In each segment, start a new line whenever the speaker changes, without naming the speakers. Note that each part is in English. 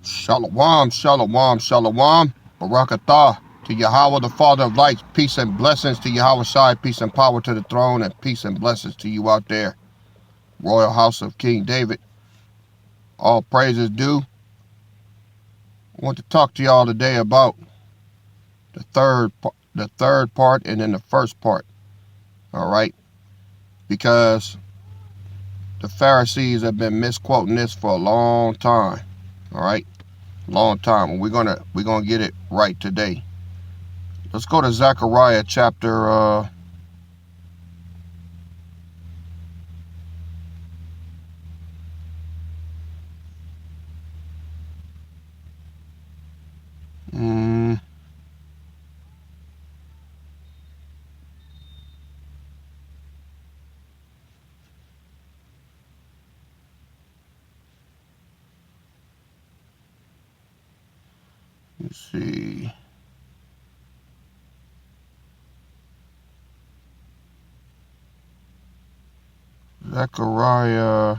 Shalom, shalom, shalom. Barakatah to Yahweh, the Father of lights. Peace and blessings to Yahweh Shai. Peace and power to the throne, and peace and blessings to you out there. Royal House of King David. All praises due. I want to talk to y'all today about the third part and then the first part. All right? Because the Pharisees have been misquoting this for a long time. All right? Long time. And we're gonna get it right today. Let's go to Zechariah chapter let's see. Zechariah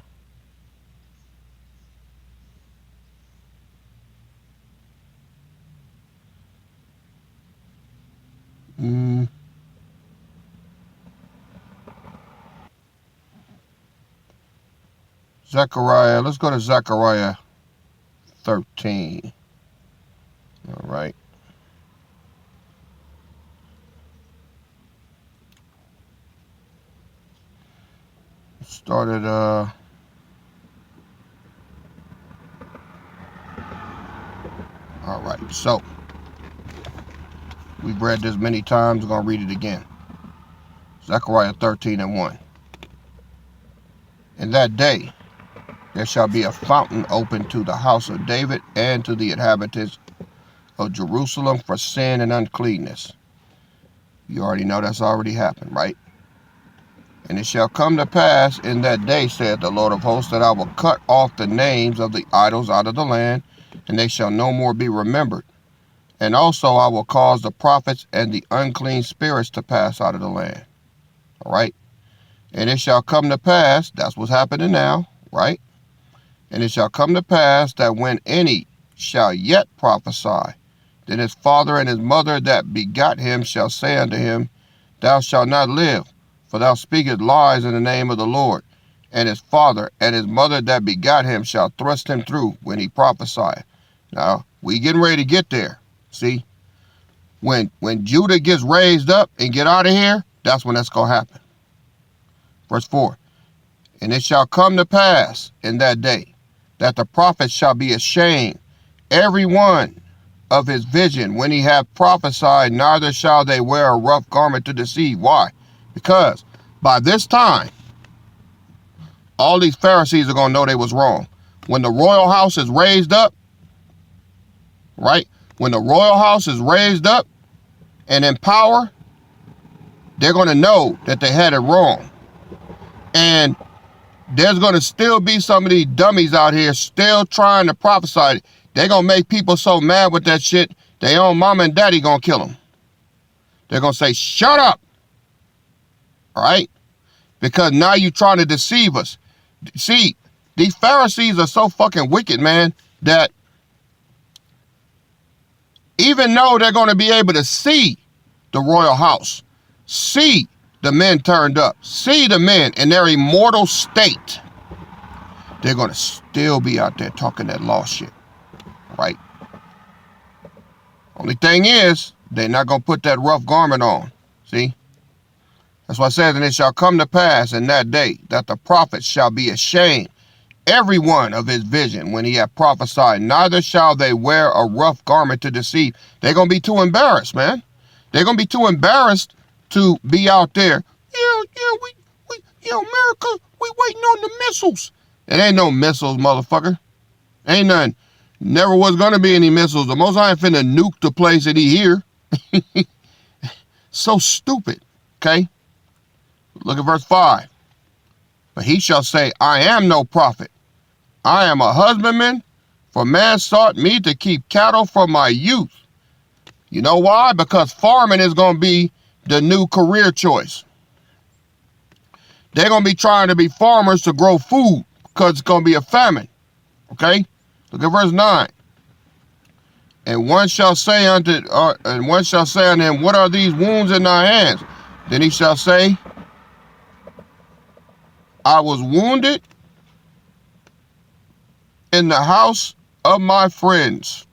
Zechariah, let's go to Zechariah 13. All right. Started all right, so we've read this many times. We're gonna read it again. Zechariah 13:1. In that day there shall be a fountain open to the house of David and to the inhabitants of Jerusalem for sin and uncleanness. You already know that's already happened, right? And it shall come to pass in that day, saith the Lord of hosts, that I will cut off the names of the idols out of the land, and they shall no more be remembered. And also I will cause the prophets and the unclean spirits to pass out of the land. All right? And it shall come to pass, that's what's happening now, right? And it shall come to pass that when any shall yet prophesy, then his father and his mother that begot him shall say unto him, Thou shalt not live, for thou speakest lies in the name of the Lord. And his father and his mother that begot him shall thrust him through when he prophesieth. Now, we getting ready to get there. See? When Judah gets raised up and get out of here, that's when that's going to happen. Verse 4. And it shall come to pass in that day that the prophets shall be ashamed, every one of his vision, when he hath prophesied, neither shall they wear a rough garment to deceive. Why? Because by this time, all these Pharisees are going to know they was wrong. When the royal house is raised up, right? When the royal house is raised up and in power, they're going to know that they had it wrong. And there's going to still be some of these dummies out here still trying to prophesy. They're going to make people so mad with that shit, their own mama and daddy going to kill them. They're going to say, shut up. All right? Because now you're trying to deceive us. See, these Pharisees are so fucking wicked, man, that even though they're going to be able to see the royal house, see the men turned up, see the men in their immortal state, they're going to still be out there talking that law shit, right? Only thing is, they're not going to put that rough garment on, see? That's why it says, and it shall come to pass in that day that the prophets shall be ashamed, every one of his vision, when he hath prophesied, neither shall they wear a rough garment to deceive. They're going to be too embarrassed, man. They're going to be too embarrassed to be out there. Yeah, America, we waiting on the missiles. It ain't no missiles, motherfucker. Ain't none. Never was going to be any missiles. The Most High ain't finna nuke the place that he here. So stupid, okay? Look at verse 5. But he shall say, I am no prophet. I am a husbandman, for man sought me to keep cattle from my youth. You know why? Because farming is going to be the new career choice. They're going to be trying to be farmers to grow food because it's going to be a famine. Okay? Look at verse 9. And one shall say unto him, what are these wounds in thy hands? Then he shall say, I was wounded in the house of my friends.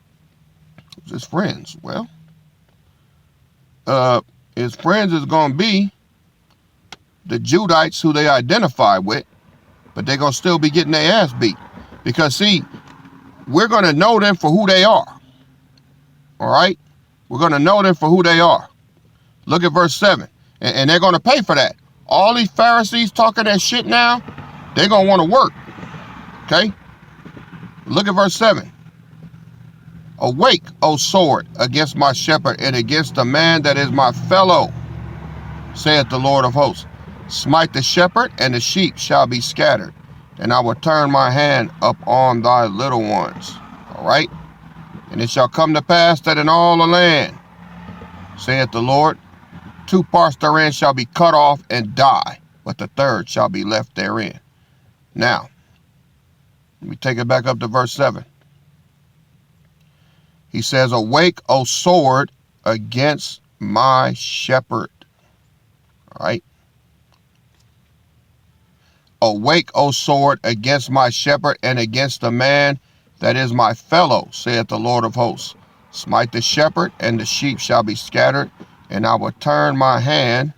Who's his friends? Well, his friends is going to be the Judites who they identify with, but they're going to still be getting their ass beat. Because, see, we're going to know them for who they are. All right? We're going to know them for who they are. Look at verse 7. And they're going to pay for that. All these Pharisees talking that shit now, they're going to want to work. Okay? Look at verse 7. Awake, O sword, against my shepherd and against the man that is my fellow, saith the Lord of hosts. Smite the shepherd, and the sheep shall be scattered, and I will turn my hand upon thy little ones. All right? And it shall come to pass that in all the land, saith the Lord, 2 parts therein shall be cut off and die, but the third shall be left therein. Now, let me take it back up to verse 7. He says, awake, O sword, against my shepherd. All right? Awake, O sword, against my shepherd and against the man that is my fellow, saith the Lord of hosts. Smite the shepherd, and the sheep shall be scattered, and I will turn my hand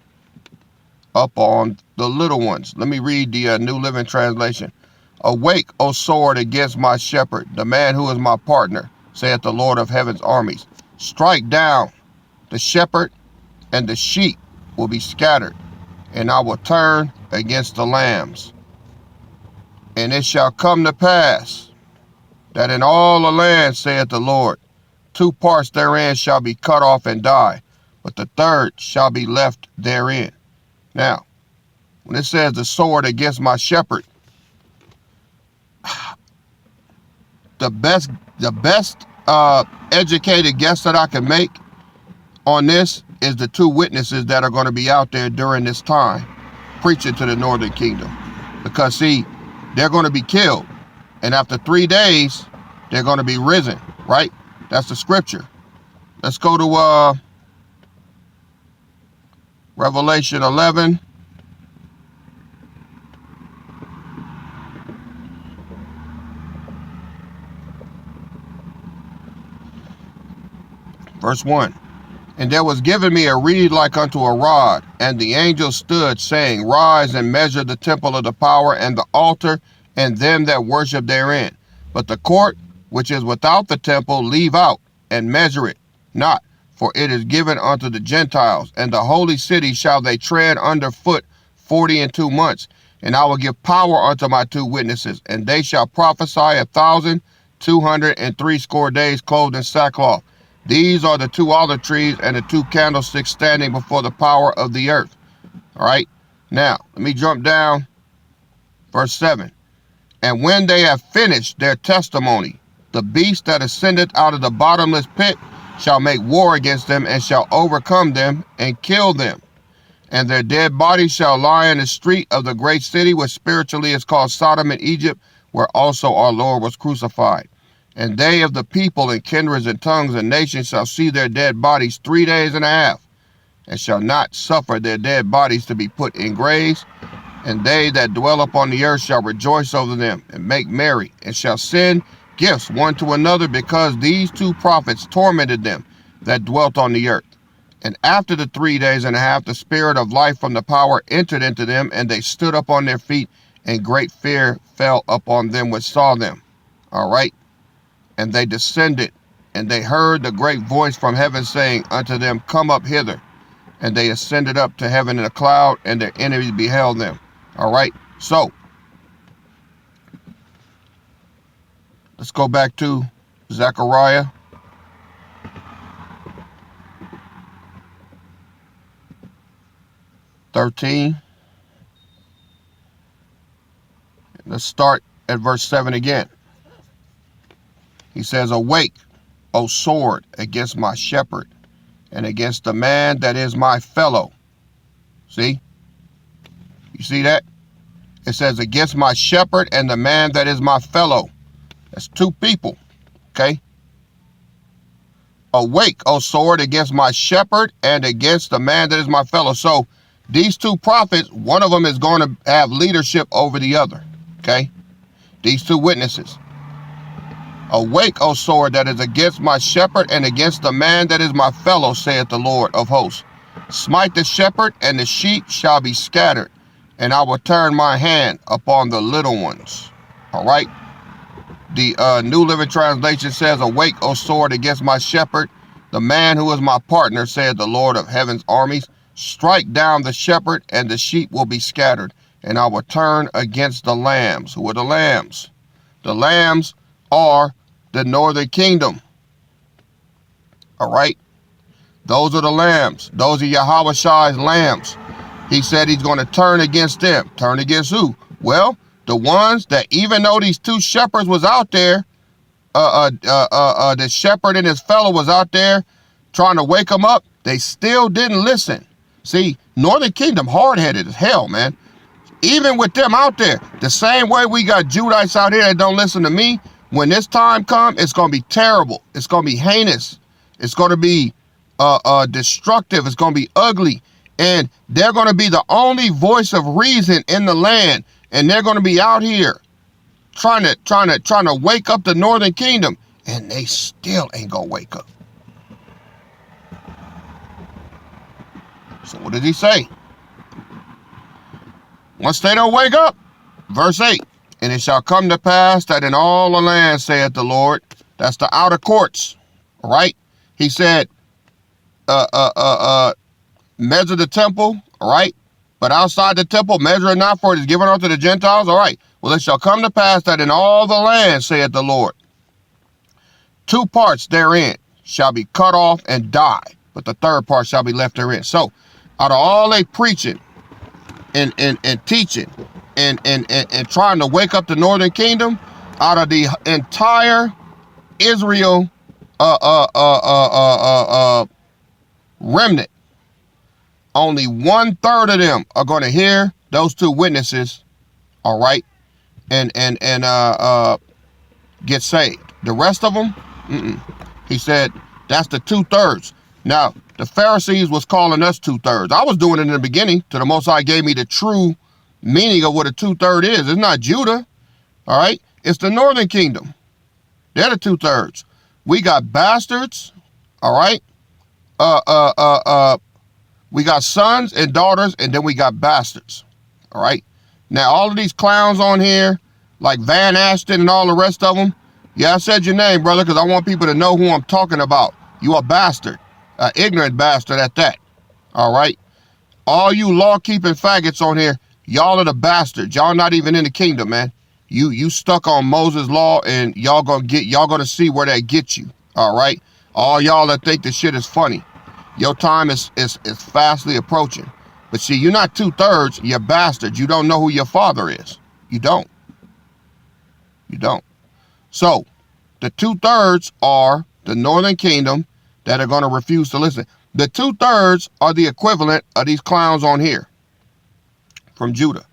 upon the little ones. Let me read the New Living Translation. Awake, O sword, against my shepherd, the man who is my partner, saith the Lord of heaven's armies. Strike down the shepherd, and the sheep will be scattered, and I will turn against the lambs. And it shall come to pass that in all the land, saith the Lord, 2 parts therein shall be cut off and die, but the third shall be left therein. Now, when it says the sword against my shepherd, the best educated guess that I can make on this is the 2 witnesses that are going to be out there during this time preaching to the northern kingdom. Because, see, they're going to be killed, and after 3 days, they're going to be risen, right? That's the scripture. Let's go to Revelation 11. Verse 1. And there was given me a reed like unto a rod, and the angel stood, saying, Rise and measure the temple of the power and the altar, and them that worship therein. But the court which is without the temple leave out, and measure it not, for it is given unto the Gentiles, and the holy city shall they tread under foot 42 months. And I will give power unto my 2 witnesses, and they shall prophesy 1,260 days clothed in sackcloth. These are the 2 olive trees and the 2 candlesticks standing before the power of the earth. All right. Now, let me jump down. Verse 7. And when they have finished their testimony, the beast that ascendeth out of the bottomless pit shall make war against them, and shall overcome them and kill them. And their dead bodies shall lie in the street of the great city, which spiritually is called Sodom and Egypt, where also our Lord was crucified. And they of the people and kindreds and tongues and nations shall see their dead bodies 3 days and a half, and shall not suffer their dead bodies to be put in graves. And they that dwell upon the earth shall rejoice over them, and make merry, and shall send gifts one to another, because these 2 prophets tormented them that dwelt on the earth. And after the 3 days and a half, the spirit of life from the power entered into them, and they stood up on their feet, and great fear fell upon them which saw them. All right. And they descended, and they heard the great voice from heaven saying unto them, Come up hither. And they ascended up to heaven in a cloud, and their enemies beheld them. All right. So, let's go back to Zechariah. (13). Let's start at verse 7 again. He says, Awake, O sword, against my shepherd, and against the man that is my fellow. See? You see that? It says, against my shepherd and the man that is my fellow. That's 2 people. Okay? Awake, O sword, against my shepherd and against the man that is my fellow. So these two prophets, one of them is going to have leadership over the other. Okay? These two witnesses. Awake, O sword, that is against my shepherd and against the man that is my fellow, saith the Lord of hosts. Smite the shepherd, and the sheep shall be scattered, and I will turn my hand upon the little ones. All right? The New Living Translation says, awake, O sword, against my shepherd, the man who is my partner, said the Lord of heaven's armies. Strike down the shepherd, and the sheep will be scattered, and I will turn against the lambs. Who are the lambs? The lambs are the northern kingdom. All right? Those are the lambs. Those are Yahushai's lambs. He said he's going to turn against them. Turn against who? Well, the ones that, even though these two shepherds was out there, the shepherd and his fellow was out there trying to wake them up, they still didn't listen. See, Northern Kingdom hard-headed as hell, man. Even with them out there, the same way we got Judites out here that don't listen to me, when this time comes, it's going to be terrible. It's going to be heinous. It's going to be destructive. It's going to be ugly. And they're going to be the only voice of reason in the land. And they're going to be out here trying to wake up the Northern Kingdom. And they still ain't going to wake up. So what did he say? Once they don't wake up, verse 8, and it shall come to pass that in all the land, saith the Lord, that's the outer courts, all right? He said, measure the temple, all right? But outside the temple, measure it not, for it is given unto the Gentiles, all right? Well, it shall come to pass that in all the land, saith the Lord, 2 parts therein shall be cut off and die, but the third part shall be left therein. So, out of all they preaching and teaching and trying to wake up the Northern Kingdom, out of the entire Israel remnant, only 1/3 of them are going to hear those two witnesses, all right, and get saved. The rest of them, he said, that's the 2/3. Now, the Pharisees was calling us 2/3. I was doing it in the beginning till the Most High gave me the true meaning of what a 2/3 is. It's not Judah, all right? It's the Northern Kingdom. They're the 2/3. We got bastards, all right? We got sons and daughters, and then we got bastards, all right? Now, all of these clowns on here, like Van Ashton and all the rest of them, yeah, I said your name, brother, because I want people to know who I'm talking about. You a bastard, an ignorant bastard at that, all right? All you law-keeping faggots on here, y'all are the bastards. Y'all not even in the kingdom, man. You stuck on Moses' law, and y'all gonna see where that gets you, all right? All y'all that think this shit is funny, your time is fastly approaching. But see, you're not 2/3, you're bastards. You don't know who your father is. You don't. You don't. So, the 2/3 are the Northern Kingdom that are going to refuse to listen. The 2/3 are the equivalent of these clowns on here from Judah.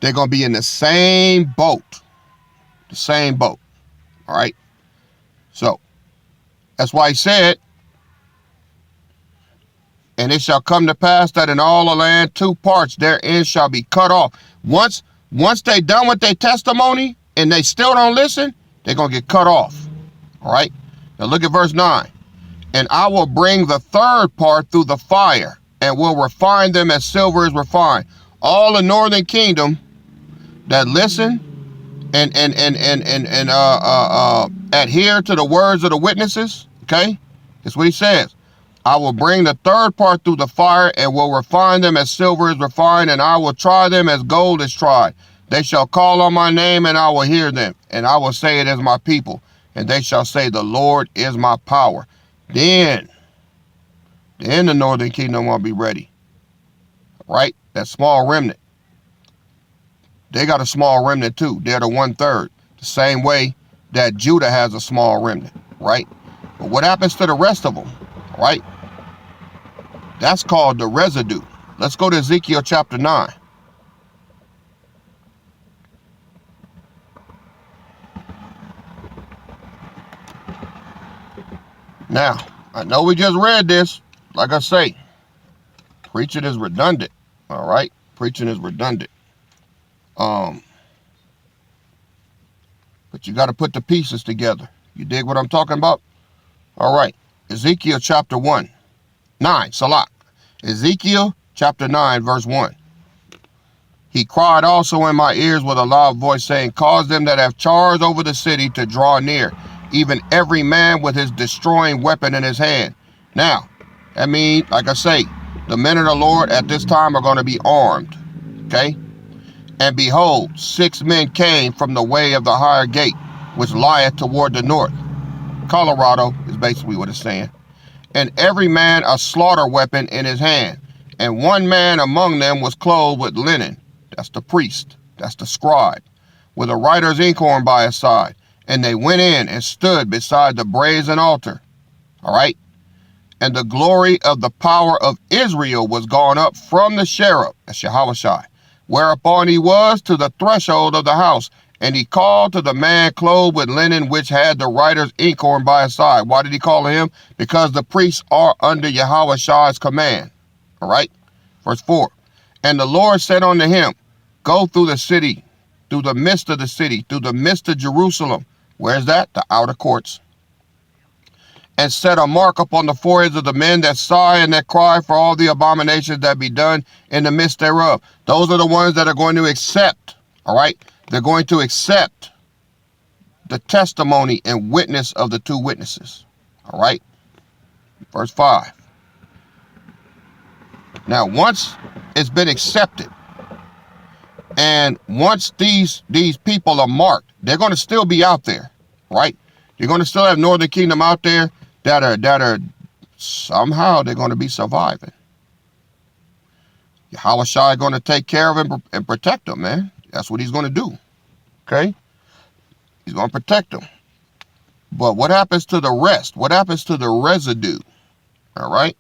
They're going to be in the same boat. The same boat. All right? So, that's why he said, and it shall come to pass that in all the land 2 parts therein shall be cut off. Once they done with their testimony and they still don't listen, they're going to get cut off. All right? Now look at verse 9. And I will bring the third part through the fire and will refine them as silver is refined. All the Northern Kingdom that listen and adhere to the words of the witnesses, okay? That's what he says. I will bring the third part through the fire and will refine them as silver is refined, and I will try them as gold is tried. They shall call on my name, and I will hear them, and I will say it as my people, and they shall say, the Lord is my power. Then the Northern Kingdom will be ready, right? That small remnant. They got a small remnant too. They're the 1/3, the same way that Judah has a small remnant, right? But what happens to the rest of them, right? That's called the residue. Let's go to Ezekiel chapter 9. Now, I know we just read this. Like I say, preaching is redundant. All right? Preaching is redundant. But you got to put the pieces together. You dig what I'm talking about? All right. Ezekiel chapter 9, Salah. Ezekiel chapter 9, verse 1. He cried also in my ears with a loud voice, saying, cause them that have charge over the city to draw near, even every man with his destroying weapon in his hand. Now, I mean, like I say, the men of the Lord at this time are going to be armed. Okay? And behold, 6 men came from the way of the higher gate, which lieth toward the north. Colorado is basically what it's saying. And every man a slaughter weapon in his hand. And one man among them was clothed with linen. That's the priest. That's the scribe. With a writer's inkhorn by his side. And they went in and stood beside the brazen altar. All right? And the glory of the power of Israel was gone up from the cherub, that's Yahushua, whereupon he was to the threshold of the house. And he called to the man clothed with linen, which had the writer's inkhorn by his side. Why did he call him? Because the priests are under Yahushua's command. All right? Verse 4. And the Lord said unto him, go through the city, through the midst of the city, through the midst of Jerusalem. Where's that? The outer courts. And set a mark upon the foreheads of the men that sigh and that cry for all the abominations that be done in the midst thereof. Those are the ones that are going to accept, all right? They're going to accept the testimony and witness of the 2 witnesses, all right? Verse 5. Now, once it's been accepted, and once these people are marked, they're going to still be out there, right? You're going to still have Northern Kingdom out there that are somehow they're going to be surviving. Yahushua is going to take care of them and protect them, man. That's what he's going to do. Okay? He's going to protect them. But what happens to the rest? What happens to the residue? All right?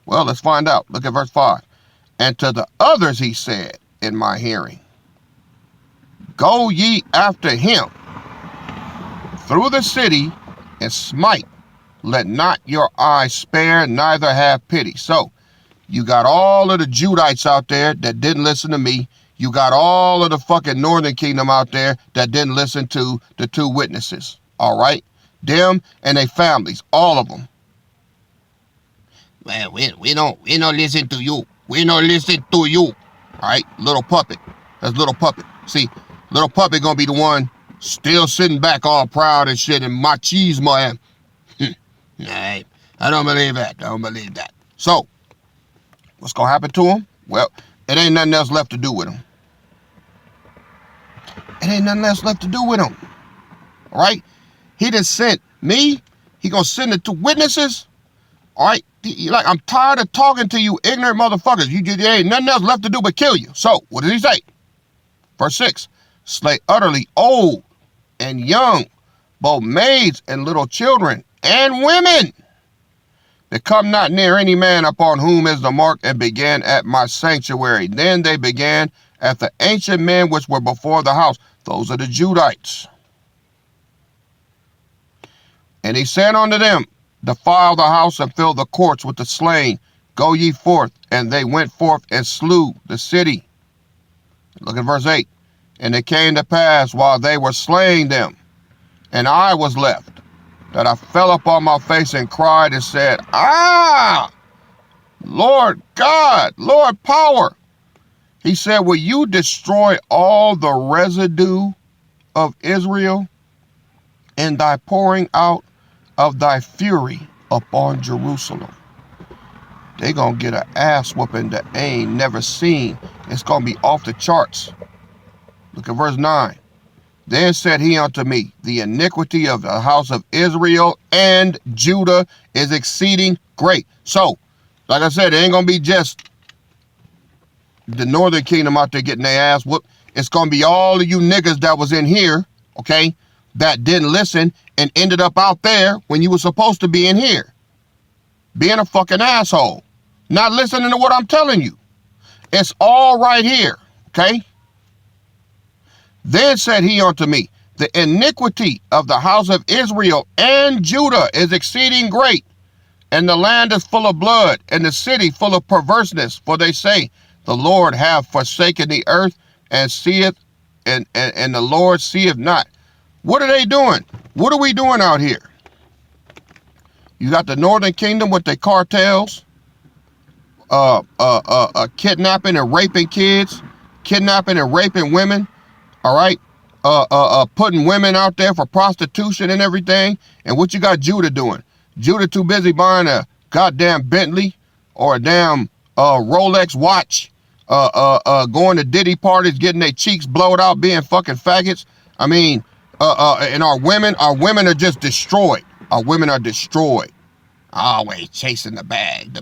Well, let's find out. Look at verse 5. And to the others he said in my hearing, go ye after him through the city and smite. Let not your eyes spare, neither have pity. So, you got all of the Judites out there that didn't listen to me. You got all of the fucking Northern Kingdom out there that didn't listen to the 2 witnesses. All right? Them and their families, all of them. Well, we don't listen to you. We don't listen to you. All right? Little puppet. That's little puppet. See, little puppet gonna be the one still sitting back all proud and shit and machismo and I don't believe that. I don't believe that. So, what's going to happen to him? Well, it ain't nothing else left to do with him. It ain't nothing else left to do with him. All right? He just sent me. He going to send it to witnesses. All right? Like, I'm tired of talking to you ignorant motherfuckers. There ain't nothing else left to do but kill you. So, what does he say? Verse 6. Slay utterly old and young, both maids and little children, and women, that come not near any man upon whom is the mark, and began at my sanctuary. Then they began at the ancient men which were before the house. Those are the Judites. And he said unto them, defile the house and fill the courts with the slain. Go ye forth. And they went forth and slew the city. Look at verse 8. And it came to pass while they were slaying them, and I was left, that I fell upon my face and cried and said, Lord God, Lord power. He said, will you destroy all the residue of Israel in thy pouring out of thy fury upon Jerusalem? They gonna get an ass whooping that ain't never seen. It's gonna be off the charts. Look at verse 9. Then said he unto me, the iniquity of the house of Israel and Judah is exceeding great. So, like I said, it ain't going to be just the Northern Kingdom out there getting their ass whooped. It's going to be all of you niggas that was in here, okay, that didn't listen and ended up out there when you were supposed to be in here. Being a fucking asshole. Not listening to what I'm telling you. It's all right here, okay? Then said he unto me, The iniquity of the house of Israel and Judah is exceeding great, and the land is full of blood, and the city full of perverseness. For they say, the Lord hath forsaken the earth, and seeth, and the Lord seeth not. What are they doing? What are we doing out here? You got the northern kingdom with their cartels, kidnapping and raping kids, kidnapping and raping women, all right? Putting women out there for prostitution and everything. And what you got Judah doing? Judah too busy buying a goddamn Bentley or a damn Rolex watch, going to Diddy parties, getting their cheeks blowed out, being fucking faggots. I mean, and our women are just destroyed. Our women are destroyed. Always chasing the bag.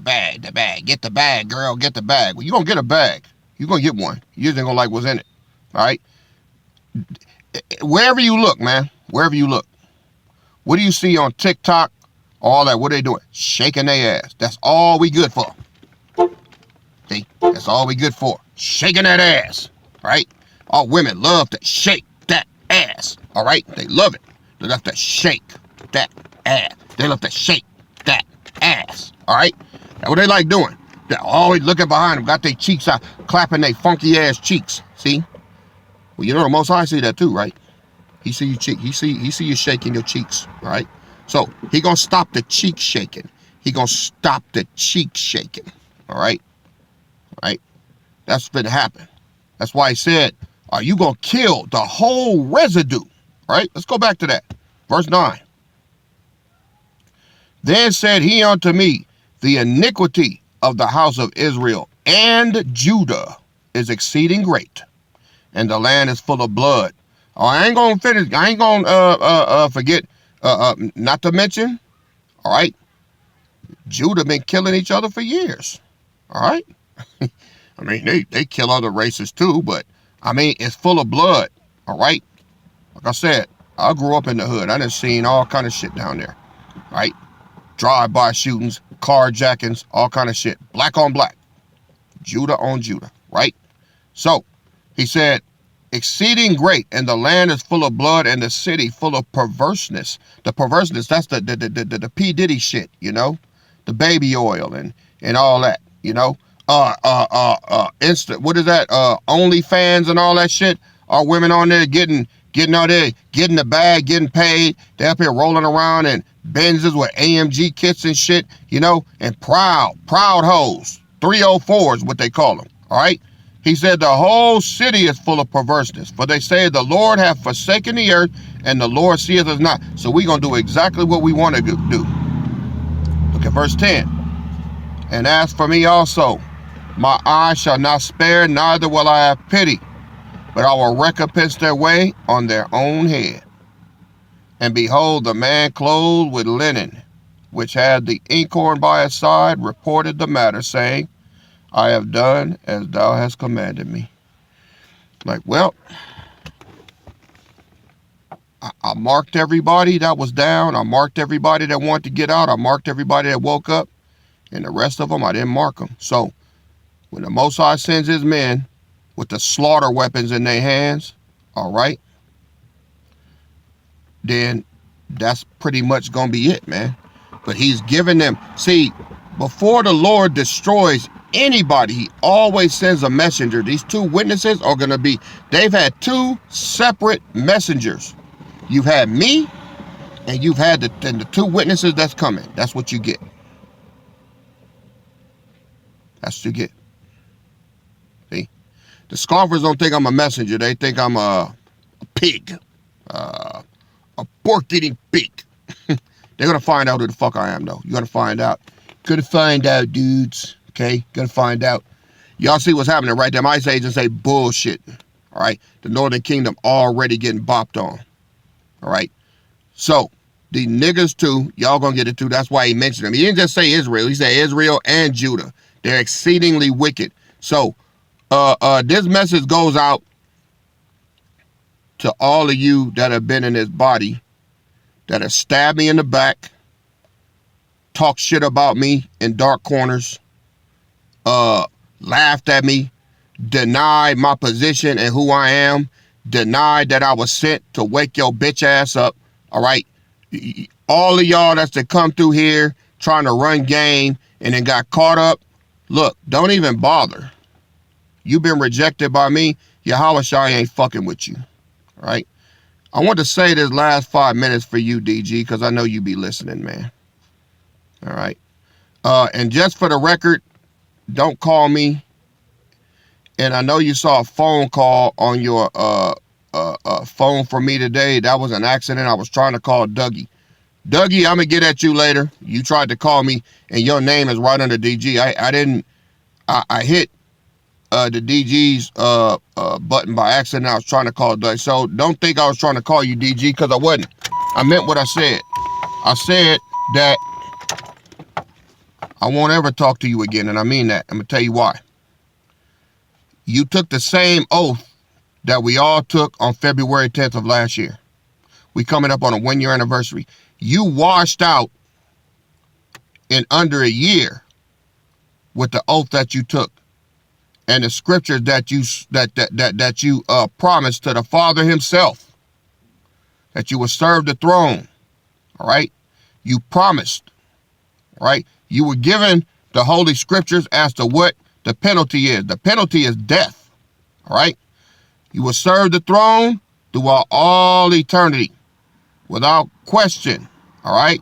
Get the bag, girl, get the bag. Well, you gonna get a bag. You gonna get one. You just ain't gonna like what's in it. All right? Wherever you look, man, wherever you look. What do you see on TikTok? All that, what are they doing? Shaking their ass. That's all we good for. See? That's all we good for. Shaking that ass. Right? All women love to shake that ass. All right? They love it. They love to shake that ass. They love to shake that ass. All right? That's what they like doing. They're always looking behind them, got their cheeks out, clapping their funky ass cheeks. See? Well, you know the Most High see that too, right? He see you cheek. He see you shaking your cheeks. All right? So he gonna stop the cheek shaking. He gonna stop the cheek shaking. All right? All right? That's what's gonna happen. That's why he said, are you gonna kill the whole residue? All right? Let's go back to that. Verse 9. Then said he unto me, the iniquity of the house of Israel and Judah is exceeding great, and the land is full of blood. Oh, I ain't gonna finish. I ain't gonna forget. Not to mention, all right, Judah been killing each other for years. All right, I mean they kill other races too, but I mean it's full of blood. All right, like I said, I grew up in the hood. I done seen all kind of shit down there. Right, drive-by shootings, carjackings, all kind of shit. Black on black, Judah on Judah. Right, so he said, exceeding great, and the land is full of blood, and the city full of perverseness. The perverseness, that's the P. Diddy shit, you know, the baby oil and all that, you know. Instant, what is that? OnlyFans and all that shit. Our women on there getting out there, getting the bag, getting paid. They up here rolling around in Benzes with AMG kits and shit, you know, and proud hoes. 304s, what they call them. All right. He said, the whole city is full of perverseness, for they say the Lord hath forsaken the earth, and the Lord seeth us not. So we're going to do exactly what we want to do. Look at verse 10. And as for me also, my eye shall not spare, neither will I have pity, but I will recompense their way on their own head. And behold, the man clothed with linen, which had the inkhorn by his side, reported the matter, saying, I have done as thou hast commanded me. Like, well, I marked everybody that was down. I marked everybody that wanted to get out. I marked everybody that woke up. And the rest of them, I didn't mark them. So when the Most High sends his men with the slaughter weapons in their hands, all right, then that's pretty much going to be it, man. But he's giving them, see, before the Lord destroys anybody, he always sends a messenger. These two witnesses are going to be, they've had two separate messengers. You've had me, and you've had the two witnesses that's coming. That's what you get. That's what you get. See? The scoffers don't think I'm a messenger. They think I'm a pig. A pork-eating pig. They're going to find out who the fuck I am, though. You're going to find out. Gonna find out, dudes. Okay? Gonna find out. Y'all see what's happening right there. My agents say bullshit. All right? The Northern Kingdom already getting bopped on. All right? So, the niggas too, y'all gonna get it too. That's why he mentioned them. He didn't just say Israel. He said Israel and Judah. They're exceedingly wicked. So, this message goes out to all of you that have been in this body, that have stabbed me in the back, talk shit about me in dark corners, laughed at me, denied my position and who I am, denied that I was sent to wake your bitch ass up. All right. All of y'all that's to come through here trying to run game and then got caught up. Look, don't even bother. You've been rejected by me. Yahweh Shai ain't fucking with you. All right. I want to say this last 5 minutes for you, DG, because I know you be listening, man. All right. And just for the record, don't call me. And I know you saw a phone call on your phone from me today. That was an accident. I was trying to call Dougie. Dougie, I'm going to get at you later. You tried to call me, and your name is right under DG. I hit the DG's button by accident. I was trying to call Dougie. So don't think I was trying to call you DG, because I wasn't. I meant what I said. I said that I won't ever talk to you again, and I mean that. I'm going to tell you why. You took the same oath that we all took on February 10th of last year. We coming up on a 1-year anniversary. You washed out in under a year with the oath that you took and the scriptures that you promised to the Father himself, that you would serve the throne. All right. You promised. All right. You were given the holy scriptures as to what the penalty is. The penalty is death. All right. You will serve the throne throughout all eternity without question. All right.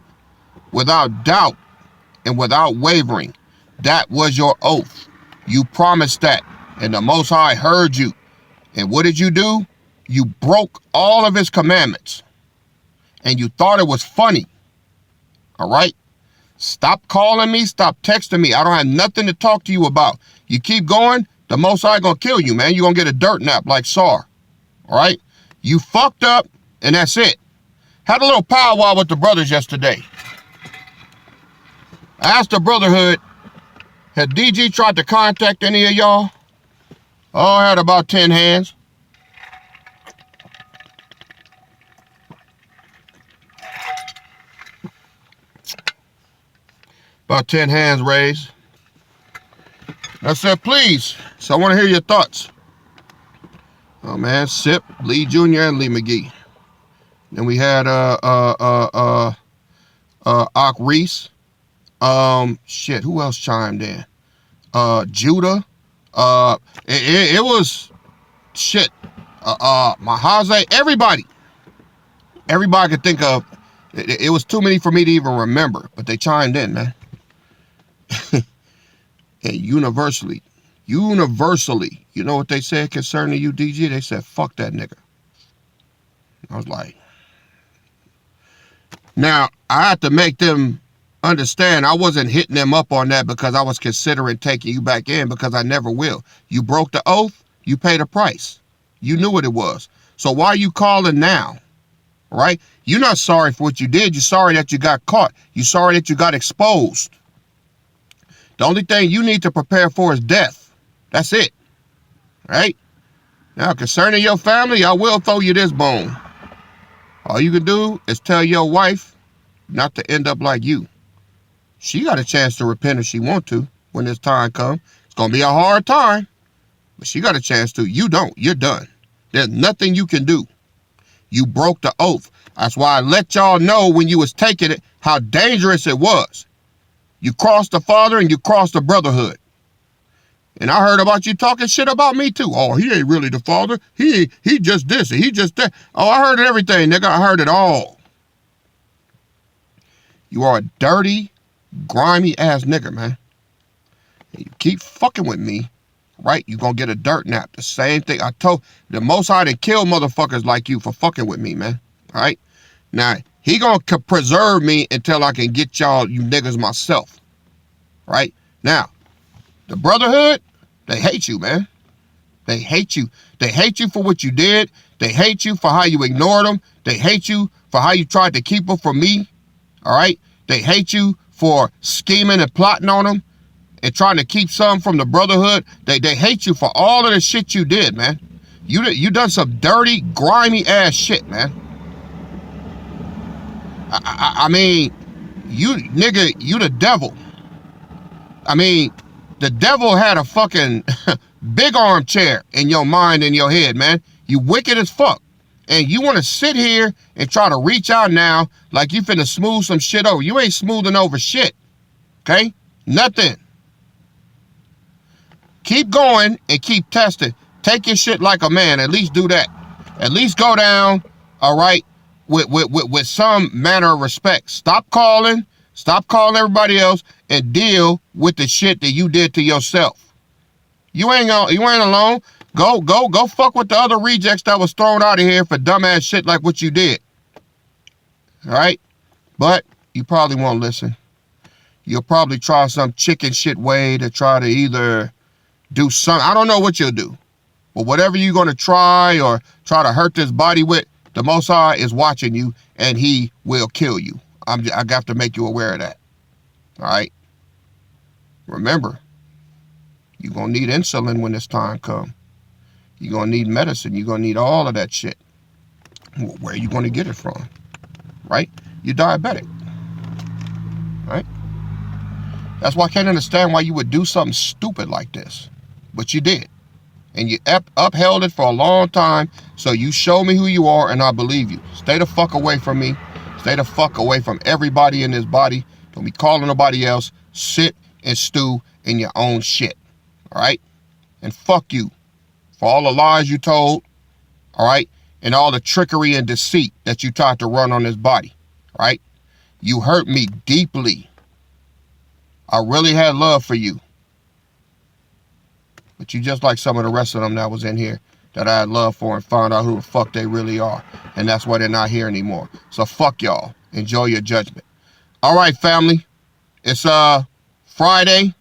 Without doubt and without wavering. That was your oath. You promised that. And the Most High heard you. And what did you do? You broke all of his commandments. And you thought it was funny. All right. Stop calling me. Stop texting me. I don't have nothing to talk to you about. You keep going, the Most High gonna kill you, man. You're gonna get a dirt nap like Sar. All right? You fucked up, and that's it. Had a little powwow with the brothers yesterday. I asked the brotherhood, had DG tried to contact any of y'all? Oh, I had about 10 hands. About 10 hands raised. I said, please. So I want to hear your thoughts. Oh man, Sip, Lee Jr. and Lee McGee. Then we had Ak Reese. Shit, who else chimed in? Judah. It was shit. Mahaze, everybody. Everybody could think of. It was too many for me to even remember, but they chimed in, man. And universally, you know what they said concerning you, DG? They said, fuck that nigga. I was like, now, I had to make them understand I wasn't hitting them up on that because I was considering taking you back in, because I never will. You broke the oath, you paid a price. You knew what it was. So why are you calling now? Right? You're not sorry for what you did. You're sorry that you got caught. You're sorry that you got exposed. The only thing you need to prepare for is death. That's it. Right? Now, concerning your family, I will throw you this bone. All you can do is tell your wife not to end up like you. She got a chance to repent if she want to when this time comes. It's going to be a hard time, but she got a chance to. You don't. You're done. There's nothing you can do. You broke the oath. That's why I let y'all know when you was taking it how dangerous it was. You crossed the Father and you crossed the brotherhood. And I heard about you talking shit about me too. Oh, he ain't really the Father. He just this and he just that. Oh, I heard everything, nigga. I heard it all. You are a dirty, grimy ass nigga, man. And you keep fucking with me, right? You gonna get a dirt nap. The same thing. I told the Most High to kill motherfuckers like you for fucking with me, man. All right? Now, he gonna preserve me until I can get y'all, you niggas, myself. Right? Now, the brotherhood, they hate you, man. They hate you. They hate you for what you did. They hate you for how you ignored them. They hate you for how you tried to keep them from me. All right? They hate you for scheming and plotting on them and trying to keep some from the brotherhood. They hate you for all of the shit you did, man. You done some dirty, grimy ass shit, man. I mean, you nigga, you the devil. I mean, the devil had a fucking big armchair in your mind and your head, man. You wicked as fuck. And you want to sit here and try to reach out now like you finna smooth some shit over. You ain't smoothing over shit. Okay? Nothing. Keep going and keep testing. Take your shit like a man. At least do that. At least go down, all right, with some manner of respect. Stop calling everybody else, and deal with the shit that you did to yourself. You ain't alone. Go fuck with the other rejects that was thrown out of here for dumbass shit like what you did. All right? But you probably won't listen. You'll probably try some chicken shit way to try to either do something. I don't know what you'll do. But whatever you're going to try or try to hurt this body with, the Most High is watching you, and he will kill you. I have to make you aware of that. All right? Remember, you're going to need insulin when this time comes. You're going to need medicine. You're going to need all of that shit. Where are you going to get it from? Right? You're diabetic. Right? That's why I can't understand why you would do something stupid like this. But you did. And you upheld it for a long time. So you show me who you are, and I believe you. Stay the fuck away from me. Stay the fuck away from everybody in this body. Don't be calling nobody else. Sit and stew in your own shit. All right? And fuck you for all the lies you told. All right? And all the trickery and deceit that you tried to run on this body. All right? You hurt me deeply. I really had love for you. But you just like some of the rest of them that was in here that I had love for and found out who the fuck they really are. And that's why they're not here anymore. So fuck y'all. Enjoy your judgment. All right, family. It's Friday.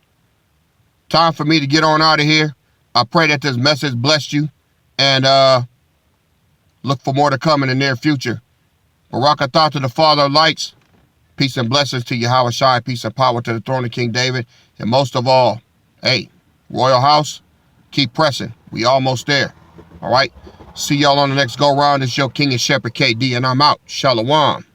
Time for me to get on out of here. I pray that this message blessed you. And look for more to come in the near future. Barak atah to the Father of lights. Peace and blessings to Yahweh Shai. Peace and power to the throne of King David. And most of all, hey, Royal House, keep pressing. We almost there. All right? See y'all on the next go-round. It's your King and Shepherd KD, and I'm out. Shalom.